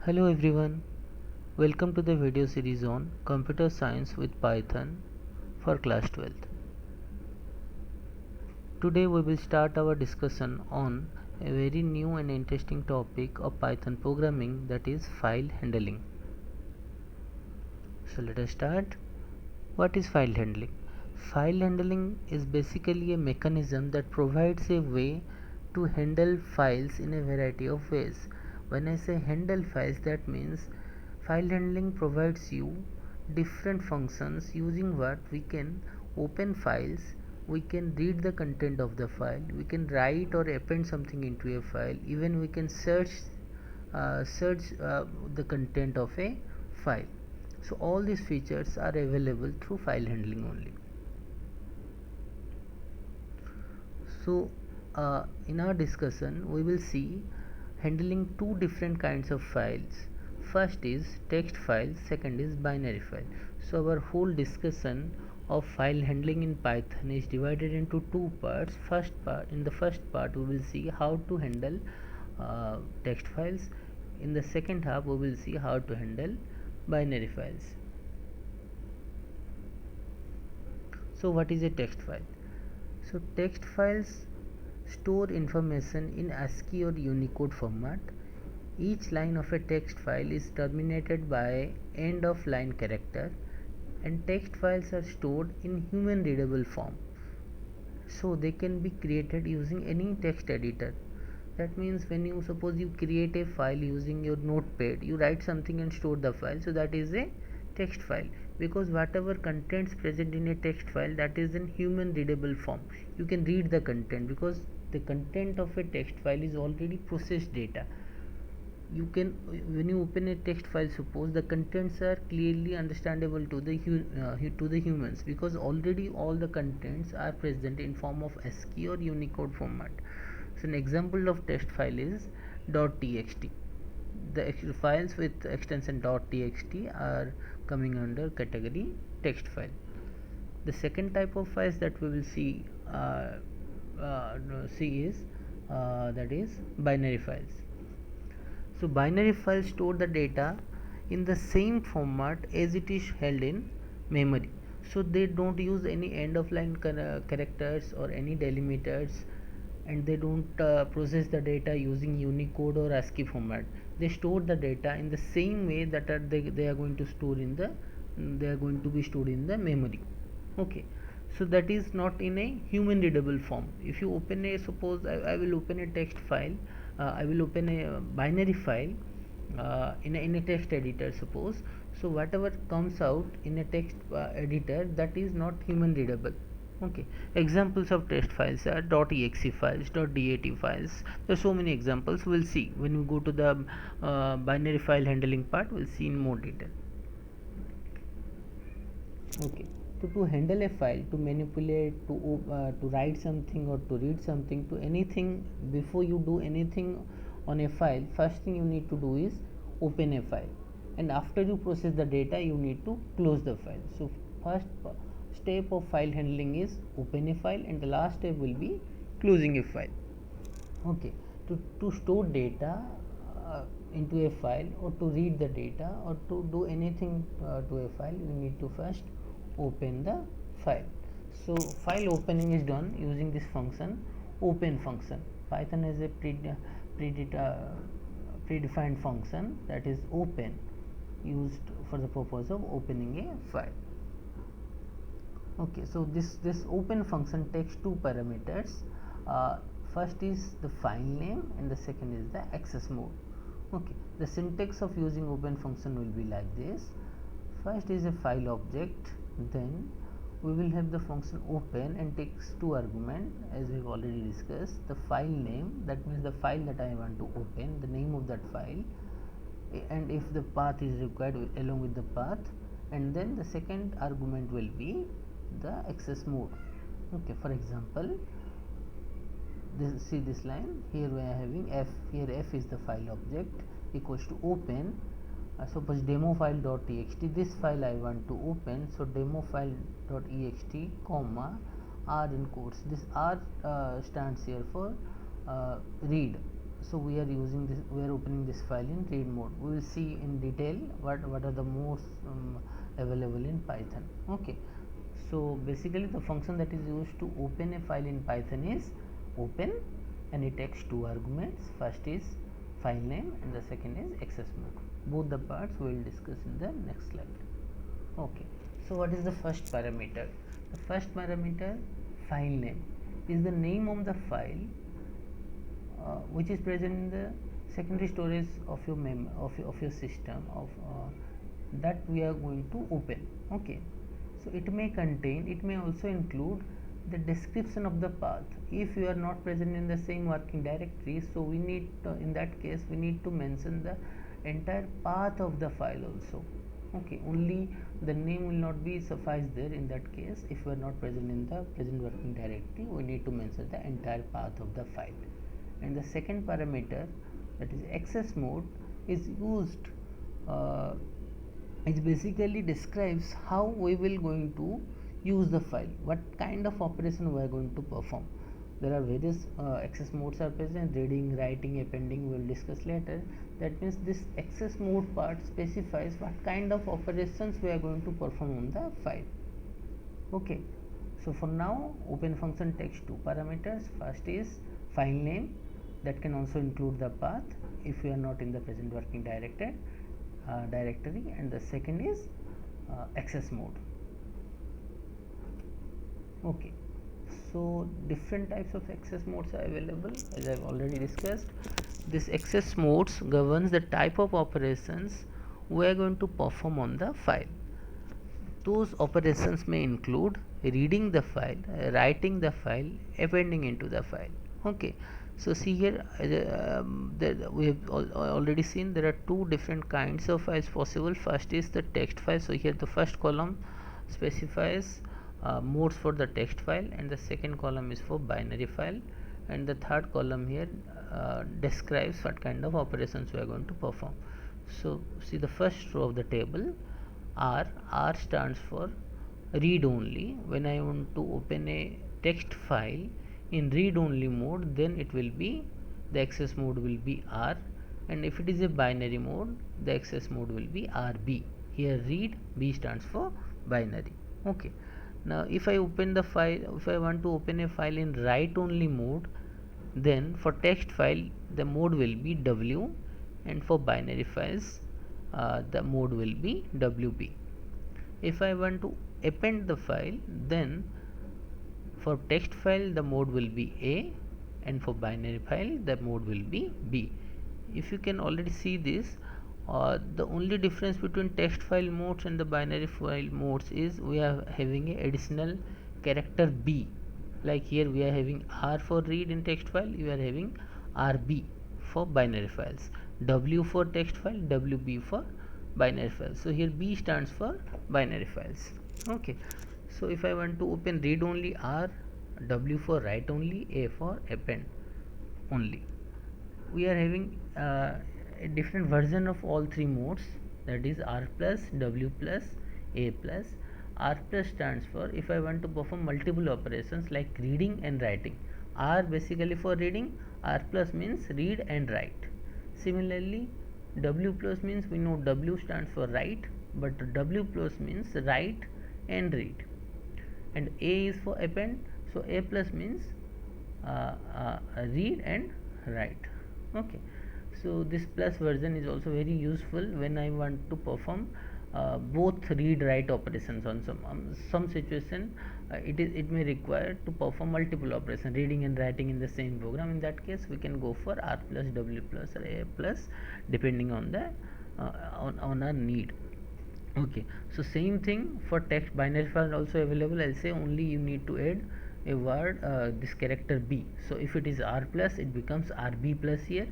Hello everyone, welcome to the video series on Computer Science with Python for class 12th. Today we will start our discussion on a very new and interesting topic of Python programming, that is file handling. So let us start. What is file handling? File handling is basically a mechanism that provides a way to handle files in a variety of ways. When I say handle files, that means file handling provides you different functions using what we can open files, we can read the content of the file, we can write or append something into a file, even we can search the content of a file. So all these features are available through file handling only. So in our discussion we will see handling two different kinds of files. First is text file, second is binary file. So our whole discussion of file handling in Python is divided into two parts. In the first part we will see how to handle text files. In the second half we will see how to handle binary files. So what is a text file? So text files store information in ASCII or Unicode format. Each line of a text file is terminated by end of line character, and text files are stored in human readable form. So they can be created using any text editor. That means when you suppose you create a file using your notepad, you write something and store the file, so that is a text file, because whatever contents present in a text file, that is in human readable form. You can read the content because the content of a text file is already processed data. You can, when you open a text file, suppose the contents are clearly understandable to the humans, because already all the contents are present in form of ASCII or Unicode format. So an example of text file is .txt. The files with extension .txt are coming under category text file. The second type of files that we will see is that is binary files. So binary files store the data in the same format as it is held in memory. So they don't use any end of line characters or any delimiters, and they don't process the data using Unicode or ASCII format. They store the data in the same way that they are going to store in the they are going to be stored in the memory. Okay, so that is not in a human readable form. If you open a, suppose I will open a text file, I will open a binary file in a text editor, suppose. So whatever comes out in a text editor, that is not human readable. Okay, examples of text files are .exe files, .dat files. There are so many examples. We'll see when we go to the binary file handling part. We'll see in more detail. Okay, so to handle a file, to manipulate, to write something or to read something, to anything, before you do anything on a file, first thing you need to do is open a file, and after you process the data, you need to close the file. So first step of file handling is open a file, and the last step will be closing a file. Okay, to store data into a file, or to read the data, or to do anything to a file, you need to first open the file. So file opening is done using this function, open function. Python has a predefined function, that is open, used for the purpose of opening a file. Okay, so this open function takes two parameters. First is the file name, and the second is the access mode. Okay, the syntax of using open function will be like this. First is a file object, then we will have the function open and takes two arguments, as we've already discussed. The file name, that means the file that I want to open, the name of that file, and if the path is required, along with the path, and then the second argument will be the access mode. Okay, for example, see this line here, we are having f, here f is the file object, equals to open. Suppose demo file.txt, this file I want to open, so demo file.ext comma r in quotes. This r stands here for read. so we are using this, we are opening this file in read mode. We will see in detail what are the modes available in Python. Okay, so basically the function that is used to open a file in Python is open, and it takes two arguments. First is file name and the second is access mode. Both the parts we will discuss in the next slide. Okay, so what is the first parameter? The first parameter, file name, is the name of the file which is present in the secondary storage of your of your system of that we are going to open. Okay, so it may contain, it may also include the description of the path. If you are not present in the same working directory, so we need in that case we need to mention the entire path of the file also. Okay, only the name will not be suffice there. In that case, if we are not present in the present working directory, we need to mention the entire path of the file. And the second parameter, that is access mode, is used it basically describes how we will going to use the file, what kind of operation we are going to perform. There are various access modes are present: reading, writing, appending. We will discuss later. That means this access mode part specifies what kind of operations we are going to perform on the file. Okay, so for now, open function takes two parameters. First is file name, that can also include the path if we are not in the present working directory, and the second is access mode. Okay, so different types of access modes are available, as I've already discussed. This access modes governs the type of operations we are going to perform on the file. Those operations may include reading the file, writing the file, appending into the file. Okay, so see here, we have already seen there are two different kinds of files possible. First is the text file. So here the first column specifies modes for the text file, and the second column is for binary file, and the third column here describes what kind of operations we are going to perform. So see the first row of the table, R stands for read only. When I want to open a text file in read only mode, then it will be, the access mode will be R, and if it is a binary mode, the access mode will be RB. Here read, B stands for binary. Okay, now if I open the file, if I want to open a file in write only mode, then for text file the mode will be W, and for binary files the mode will be WB. If I want to append the file, then for text file the mode will be A, and for binary file the mode will be B. If you can already see this, the only difference between text file modes and the binary file modes is we are having a additional character B. Like here we are having R for read in text file, you are having RB for binary files, W for text file, WB for binary files. So here B stands for binary files. Okay, so if I want to open read only, R, W for write only, A for append only. We are having a different version of all three modes, that is R plus, W plus, A plus. R plus stands for if I want to perform multiple operations like reading and writing. R basically for reading, R plus means read and write. Similarly, W plus means, we know W stands for write, but W plus means write and read. And A is for append, so A plus means read and write. Okay, so this plus version is also very useful when I want to perform both read write operations on some situation. It may require to perform multiple operations, reading and writing in the same program. In that case we can go for R plus, W plus, or A plus, depending on the on our need. Okay, so same thing for text binary file also available. I'll say only you need to add a word, this character B. So if it is R plus, it becomes RB plus here,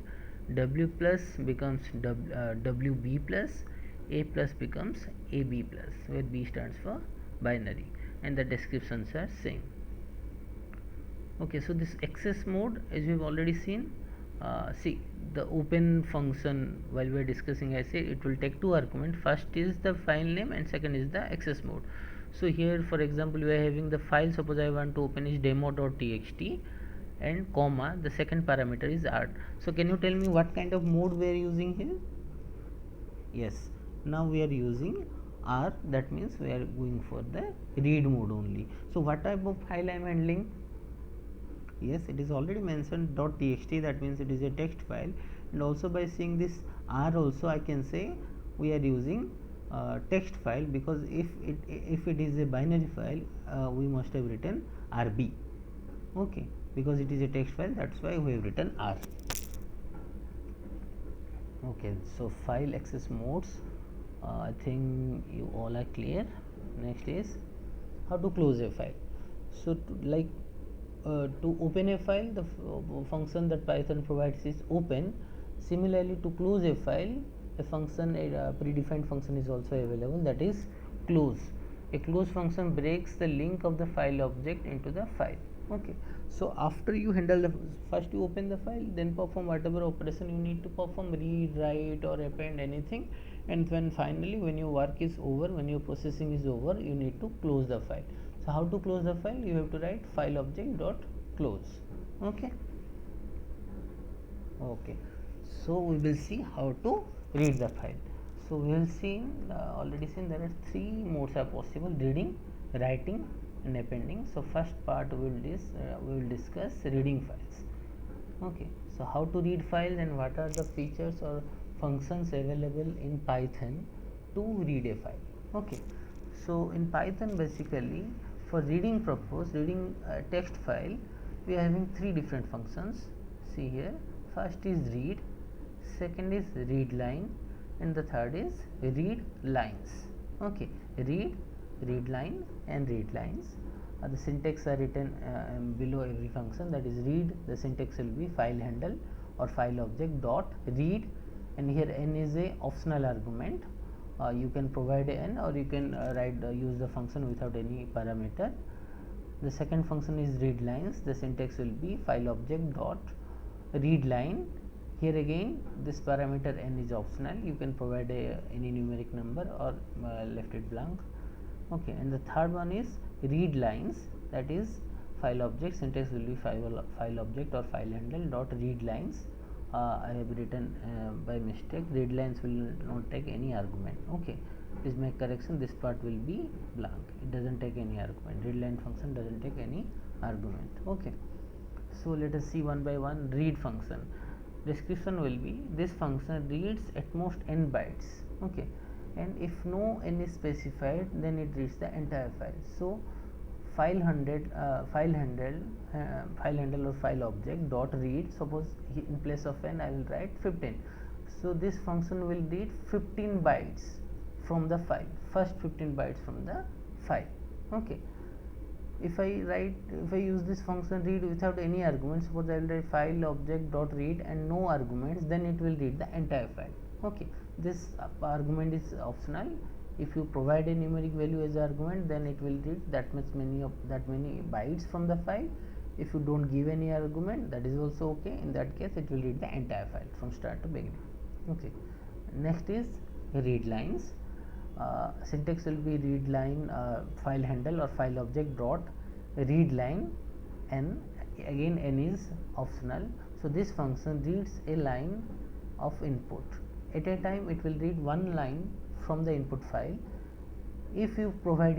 W plus becomes WB plus, A plus becomes AB plus, where B stands for binary, and the descriptions are same. Okay, so this access mode, as we have already seen, see the open function, while we are discussing, I said it will take two arguments. First is the file name and second is the access mode. So here for example we are having the file, suppose I want to open is demo.txt, and comma, the second parameter is art. So can you tell me what kind of mode we are using here? Yes, now we are using R, that means we are going for the read mode only. So what type of file I am handling? Yes, it is already mentioned .txt, that means it is a text file, and also by seeing this R also I can say we are using text file, because if it is a binary file we must have written RB. Okay, because it is a text file, that's why we have written R. Okay, so file access modes, I think you all are clear. Next is how to close a file. So to open a file, the function that Python provides is open. Similarly, to close a file, a function, a predefined function is also available, that is close. A close function breaks the link of the file object into the file. Okay, so after you handle the, first you open the file, then perform whatever operation you need to perform, read, write or append anything, and when finally when your work is over, when your processing is over, you need to close the file. So how to close the file? You have to write file object dot close. Okay, okay, so we will see how to read the file. So we will see, already seen there are three modes are possible: reading, writing and appending. So first part we will discuss reading files. Okay, so how to read files and what are the features or functions available in Python to read a file. Okay, so in Python basically for reading purpose, reading a text file, we are having three different functions. See here, first is read, second is read line, and the third is read lines. Okay, read line and read lines. The syntax are written below every function. That is read, the syntax will be file handle or file object dot read, and here n is a optional argument. You can provide n or you can use the function without any parameter. The second function is read lines. The syntax will be file object dot read line. Here again this parameter n is optional, you can provide any numeric number or left it blank. Okay, and the third one is read lines, that is file object, syntax will be file object or file handle dot read lines. I have written by mistake, read lines will not take any argument. Okay, please make correction, this part will be blank, it doesn't take any argument, read line function doesn't take any argument. Okay, so let us see one by one. Read function description will be, this function reads at most n bytes. Okay, and if no n is specified, then it reads the entire file. So file handle or file object dot read, suppose in place of n I will write 15. So this function will read 15 bytes from the file, first 15 bytes from the file. Okay, if I use this function read without any arguments, suppose I will write file object dot read and no arguments, then it will read the entire file. Okay, this argument is optional. If you provide a numeric value as argument, then it will read that many bytes from the file. If you don't give any argument, that is also okay. In that case, it will read the entire file from start to beginning. Okay, next is read lines. Syntax will be read line file handle or file object dot read line n, again n is optional. So this function reads a line of input. At a time it will read one line from the input file. If you provide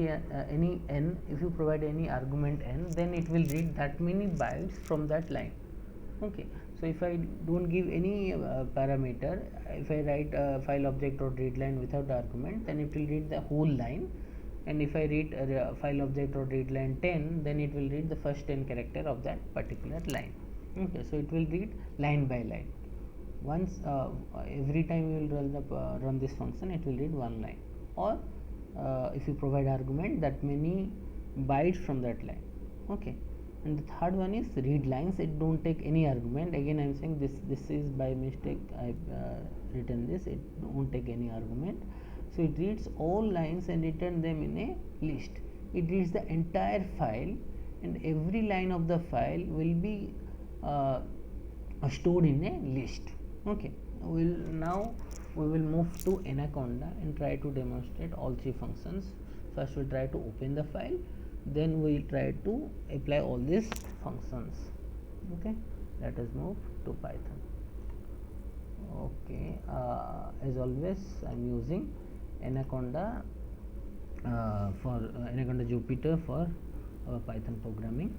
any n, if you provide any argument n, then it will read that many bytes from that line. Okay, so if I don't give any parameter, if I write file object or read line without argument, then it will read the whole line. And if I read file object or read line 10, then it will read the first 10 character of that particular line. Okay, so it will read line by line. Once every time you will run this function, it will read one line, or if you provide argument, that many bytes from that line. Okay, and the third one is read lines. It don't take any argument. Again I am saying this is by mistake I have written this, it won't take any argument. So it reads all lines and return them in a list. It reads the entire file, and every line of the file will be stored in a list. Okay, now we will move to Anaconda and try to demonstrate all three functions. First we try to open the file, then we try to apply all these functions. Okay, let us move to Python. Okay, as always I'm using Anaconda for Anaconda Jupyter for Python programming.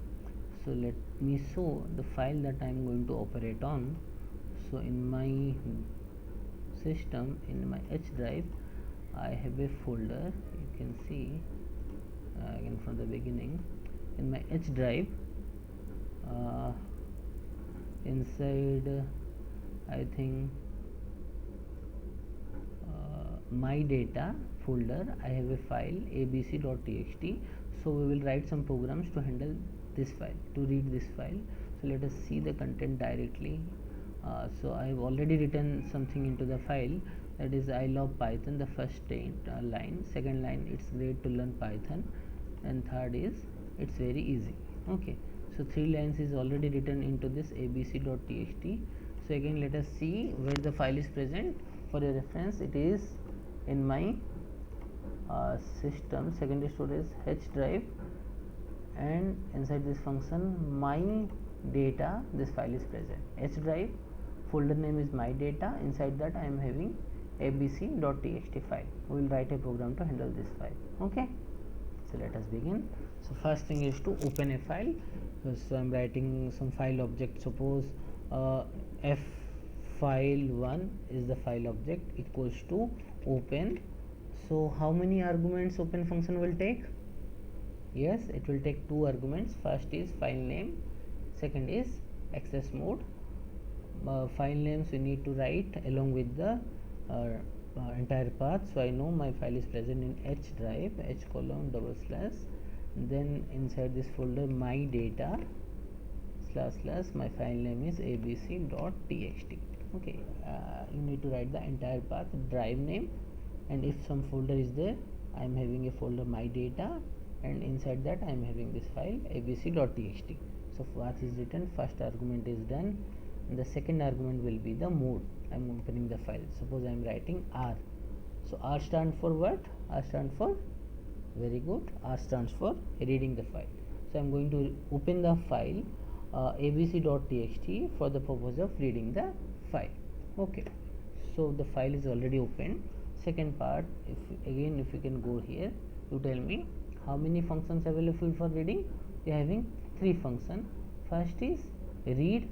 So let me show the file that I am going to operate on. So in my system, in my H drive, I have a folder. You can see again from the beginning. In my H drive, uh, inside I think my data folder, I have a file abc.txt. So we will write some programs to handle this file, to read this file. So let us see the content directly. So I have already written something into the file, that is I love Python, the first line, second line it's great to learn Python, and third is it's very easy. Okay, so 3 lines is already written into this abc.txt. So again let us see where the file is present. For a reference, it is in my system secondary storage H drive, and inside this function my data, this file is present. H drive folder name is my data, inside that I am having abc.txt file. We will write a program to handle this file. Okay, so let us begin. So first thing is to open a file. So I am writing some file object. Suppose f file1 is the file object equals to open. So how many arguments open function will take? Yes, it will take 2 arguments. First is file name, second is access mode. File names we need to write along with the entire path. So I know my file is present in H drive, H colon double slash, then inside this folder my data slash slash, my file name is abc.txt. Okay, you need to write the entire path, drive name, and if some folder is there, I am having a folder my data, and inside that I am having this file abc.txt. So what is written, first argument is done, and the second argument will be the mode. I am opening the file. Suppose I am writing R. So R stands for what? R stands for, very good, R stands for reading the file. So I am going to open the file abc.txt for the purpose of reading the file. Okay, so the file is already opened. Second part, if you can go here, you tell me how many functions available for reading. We are having 3 functions. First is read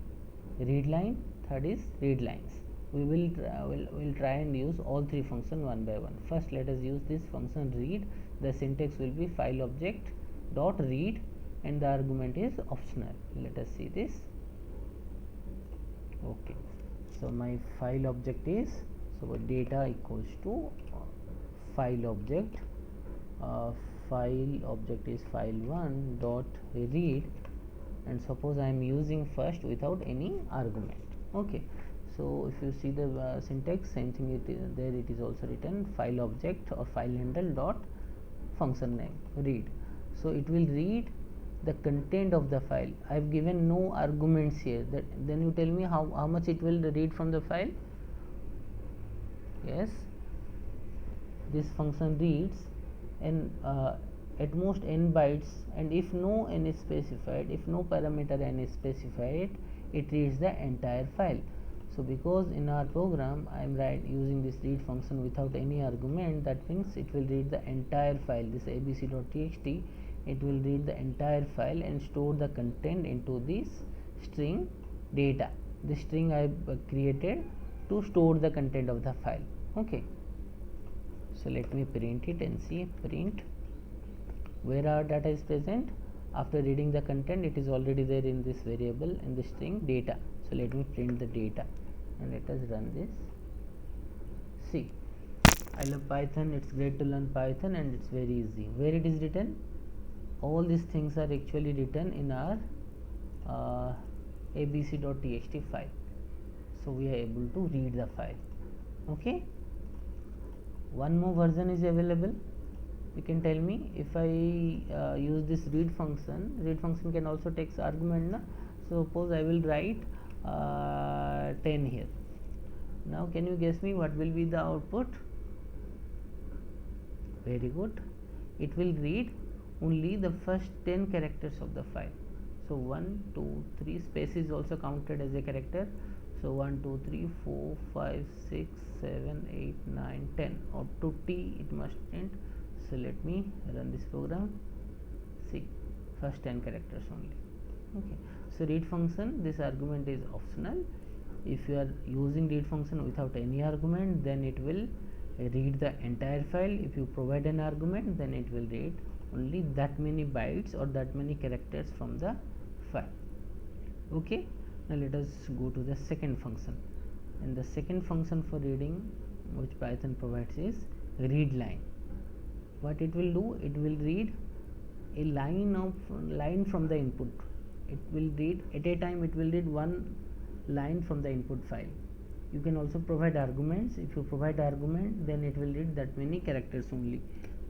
line, third is read lines. We will try and use all 3 functions one by one. First let us use this function read. The syntax will be file object dot read, and the argument is optional. Let us see this. Okay, so my file object is, so data equals to file object, file object is file1 dot read, and suppose I am using first without any argument. Okay, so if you see the syntax, same thing there it is also written, file object or file handle dot function name read. So it will read the content of the file. I have given no arguments here. That then you tell me how much it will read from the file. Yes, this function reads and at most n bytes, and if no n is specified, if no parameter n is specified, it reads the entire file. So because in our program I am using this read function without any argument, that means it will read the entire file. This abc.txt, it will read the entire file and store the content into this string data. The string I have created to store the content of the file. Okay, so let me print it and see. Print where our data is present. After reading the content, it is already there in this variable in the string data. So let me print the data and let us run this. See, I love Python, it's great to learn Python, and it's very easy. Where it is written, all these things are actually written in our abc.txt file. So we are able to read the file. Okay, one more version is available. You can tell me, if I use this read function can also take argument, na? So suppose I will write 10 here. Now can you guess me what will be the output? Very good, it will read only the first 10 characters of the file. So 1 2 3, space is also counted as a character. So 1 2 3 4 5 6 7 8 9 10, up to T it must print. So let me run this program. See, first 10 characters only. Okay, so read function, this argument is optional. If you are using read function without any argument, then it will read the entire file. If you provide an argument, then it will read only that many bytes or that many characters from the file. Okay, now let us go to the second function. And the second function for reading which Python provides is read line. What it will do, it will read a line from the input. It will read at a time, it will read one line from the input file. You can also provide arguments. If you provide argument, then it will read that many characters only.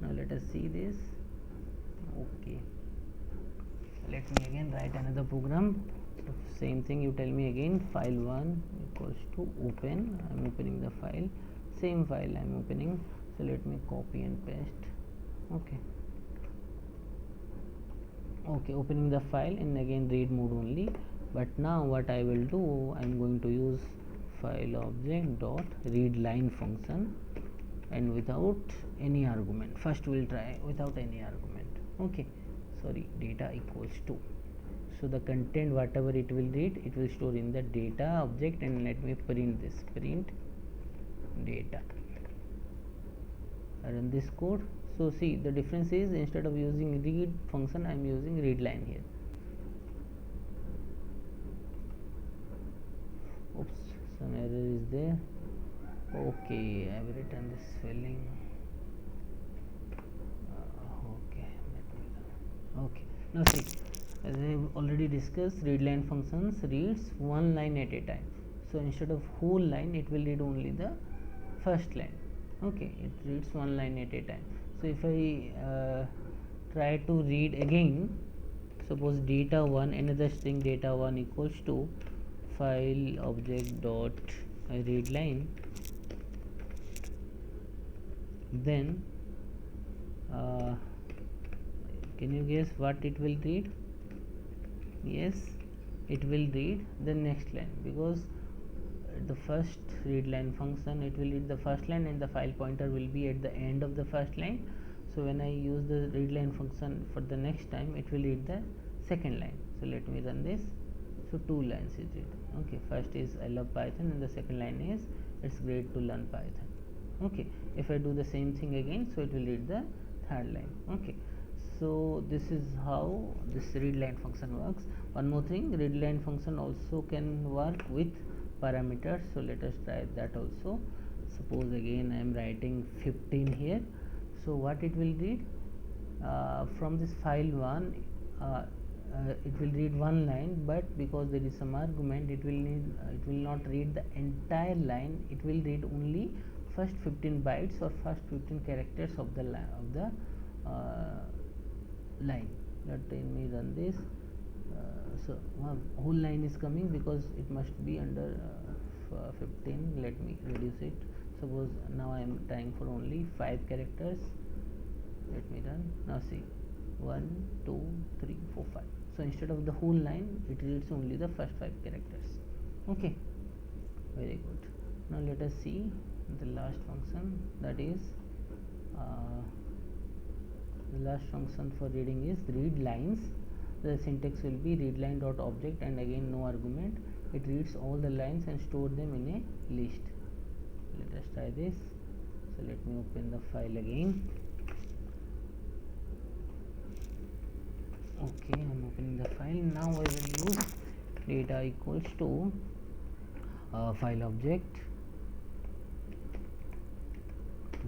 Now let us see this. Okay, let me again write another program. So same thing, you tell me again, file1 equals to open. I am opening the file, same file I am opening. So let me copy and paste. Okay, opening the file and again read mode only. But now what I will do, I am going to use file object dot read line function, and without any argument. First we will try without any argument. Okay, sorry, data equals to, so the content whatever it will read, it will store in the data object. And let me print this, print data. I run this code. So see, the difference is, instead of using read function, I am using read line here. Oops, some error is there. Okay, I have written this spelling. Okay, now see, as I have already discussed, read line functions reads one line at a time. So instead of whole line, it will read only the first line. Okay, it reads one line at a time. So if I try to read again, suppose data1, another string data1 equals to file object dot read line, then can you guess what it will read? Yes, it will read the next line, because the first read line function, it will read the first line and the file pointer will be at the end of the first line. So when I use the read line function for the next time, it will read the second line. So let me run this. So two lines is read. Okay, first is I love Python and the second line is it's great to learn Python. Okay, if I do the same thing again, so it will read the third line. Okay, so this is how this read line function works. One more thing, read line function also can work with parameters. So let us try that also. Suppose again I am writing 15 here. So what it will read, from this file1, it will read one line, but because there is some argument, it will not read the entire line. It will read only first 15 bytes or first 15 characters of the line. Let me run this. So whole line is coming because it must be under 15. Let me reduce it. Suppose now I am trying for only 5 characters. Let me run. Now see, 1 2 3 4 5. So instead of the whole line, it reads only the first 5 characters. Okay, very good. Now let us see the last function, that is the last function for reading is read lines. The syntax will be read line dot object, and again no argument. It reads all the lines and store them in a list. Let us try this. So let me open the file again. Okay, I am opening the file. Now I will use data equals to file object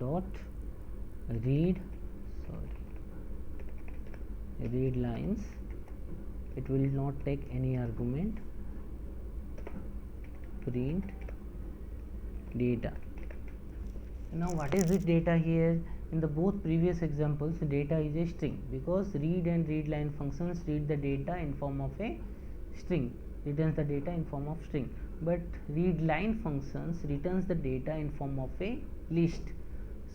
dot read lines. It will not take any argument. Print data. Now what is this data here? In the both previous examples, data is a string, because read and read line functions read the data in form of a string, returns the data in form of string, but read line functions returns the data in form of a list.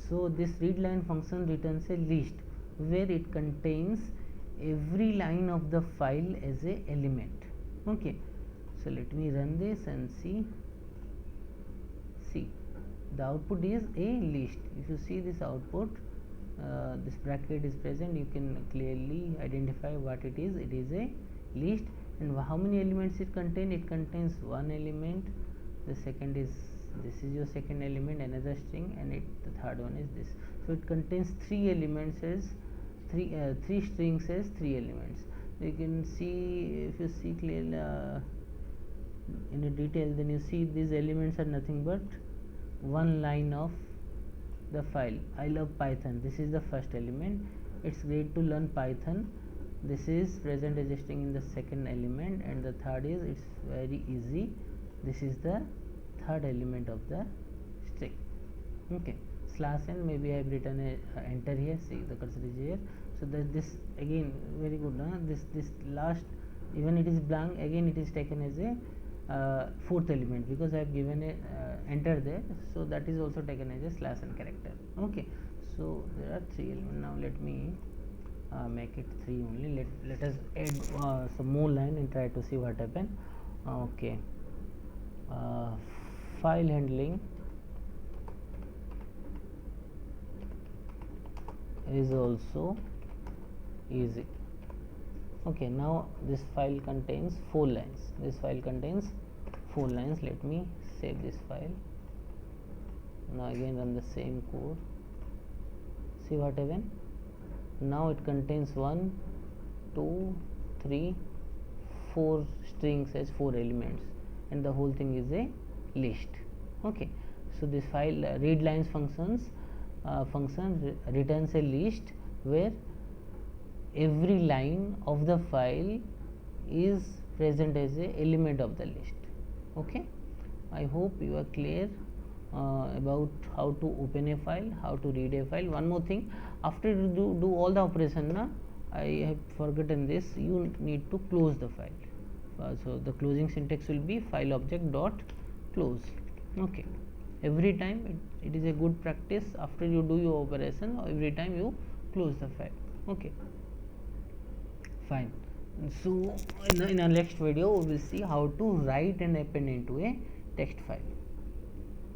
So this read line function returns a list where it contains every line of the file as a element. Okay, so let me run this and see the output is a list. If you see this output, this bracket is present, you can clearly identify what it is. It is a list. And how many elements it contains? It contains one element. The second is, this is your second element, another string, and the third one is this. So it contains three elements as three strings as three elements. You can see, if you see clearly in a detail, then you see these elements are nothing but one line of the file. I love Python. This is the first element. It's great to learn Python. This is present as a string in the second element, and the third is, it's very easy, this is the third element of the string. Okay, slash n, maybe I have written a enter here. See, the cursor is here. So that this again very good. This last, even it is blank, again it is taken as a fourth element, because I have given a enter there, so that is also taken as a slash n character. Okay, so there are three elements. Now let me make it three only. Let us add some more line and try to see what happen. Okay, file handling is also easy. Okay, now this file contains 4 lines. This file contains 4 lines. Let me save this file. Now again run the same code. See what happened. Now it contains 1, 2, 3, 4 strings as 4 elements, and the whole thing is a list. Okay, so this file readlines function returns a list where every line of the file is present as a element of the list. Okay, I hope you are clear about how to open a file, how to read a file. One more thing, after you do all the operation, I have forgotten this, you need to close the file. So the closing syntax will be file object dot close. Okay, every time it is a good practice, after you do your operation, every time you close the file. Okay, fine. So in our next video we will see how to write and append into a text file.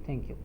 Thank you.